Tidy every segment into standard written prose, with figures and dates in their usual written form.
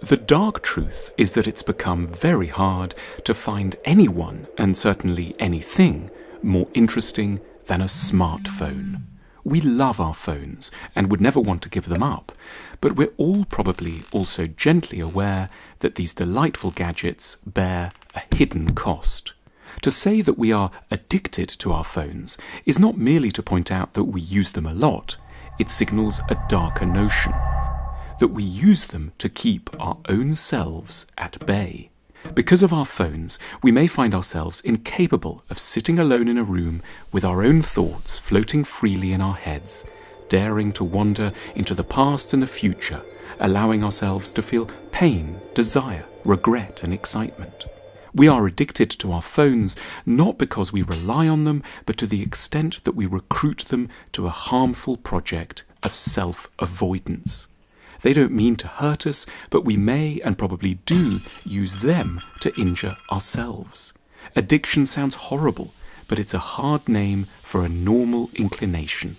The dark truth is that it's become very hard to find anyone, and certainly anything, more interesting than a smartphone. We love our phones and would never want to give them up, but we're all probably also gently aware that these delightful gadgets bear a hidden cost. To say that we are addicted to our phones is not merely to point out that we use them a lot, it signals a darker notion. That we use them to keep our own selves at bay. Because of our phones, we may find ourselves incapable of sitting alone in a room with our own thoughts floating freely in our heads, daring to wander into the past and the future, allowing ourselves to feel pain, desire, regret and excitement. We are addicted to our phones not because we rely on them, but to the extent that we recruit them to a harmful project of self-avoidance. They don't mean to hurt us, but we may and probably do use them to injure ourselves. Addiction sounds horrible, but it's a hard name for a normal inclination,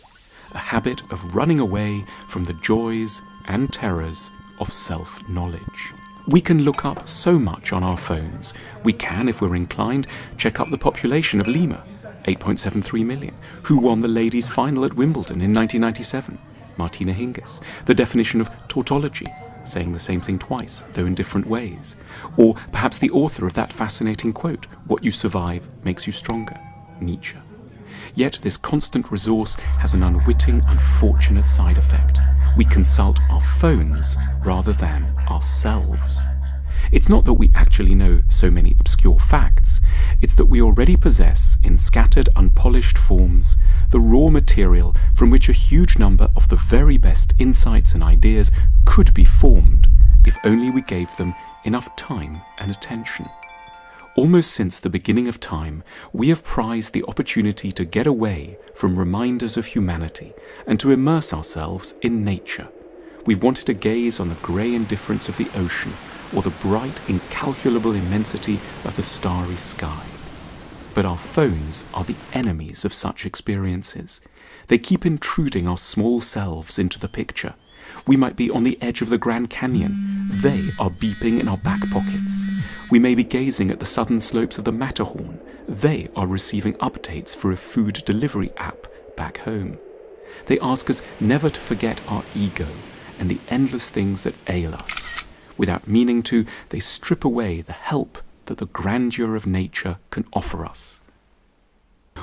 a habit of running away from the joys and terrors of self-knowledge. We can look up so much on our phones. We can, if we're inclined, check up the population of Lima, 8.73 million, who won the ladies' final at Wimbledon in 1997. Martina Hingis, the definition of tautology, saying the same thing twice, though in different ways. Or perhaps the author of that fascinating quote, "What you survive makes you stronger," Nietzsche. Yet this constant resource has an unwitting, unfortunate side effect. We consult our phones rather than ourselves. It's not that we actually know so many obscure facts, it's that we already possess, in scattered, unpolished forms, the raw material from which a huge number of the very best insights and ideas could be formed, if only we gave them enough time and attention. Almost since the beginning of time, we have prized the opportunity to get away from reminders of humanity and to immerse ourselves in nature. We've wanted to gaze on the grey indifference of the ocean or the bright, incalculable immensity of the starry sky. But our phones are the enemies of such experiences. They keep intruding our small selves into the picture. We might be on the edge of the Grand Canyon. They are beeping in our back pockets. We may be gazing at the southern slopes of the Matterhorn. They are receiving updates for a food delivery app back home. They ask us never to forget our ego and the endless things that ail us. Without meaning to, they strip away the help that the grandeur of nature can offer us.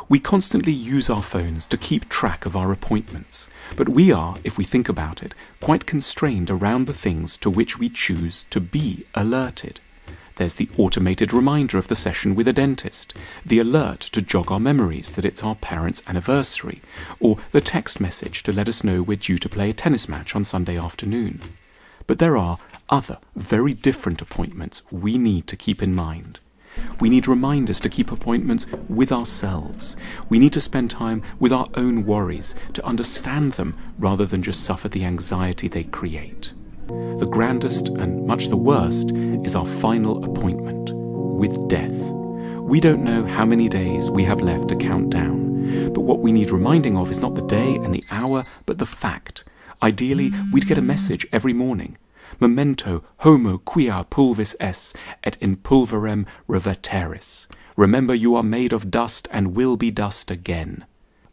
We constantly use our phones to keep track of our appointments, but we are, if we think about it, quite constrained around the things to which we choose to be alerted. There's the automated reminder of the session with a dentist, the alert to jog our memories that it's our parents' anniversary, or the text message to let us know we're due to play a tennis match on Sunday afternoon. But there are other, very different appointments we need to keep in mind. We need reminders to keep appointments with ourselves. We need to spend time with our own worries, to understand them rather than just suffer the anxiety they create. The grandest and much the worst is our final appointment with death. We don't know how many days we have left to count down, but what we need reminding of is not the day and the hour, but the fact. Ideally, we'd get a message every morning. Memento homo quia pulvis es, et in pulverem reverteris. Remember you are made of dust and will be dust again.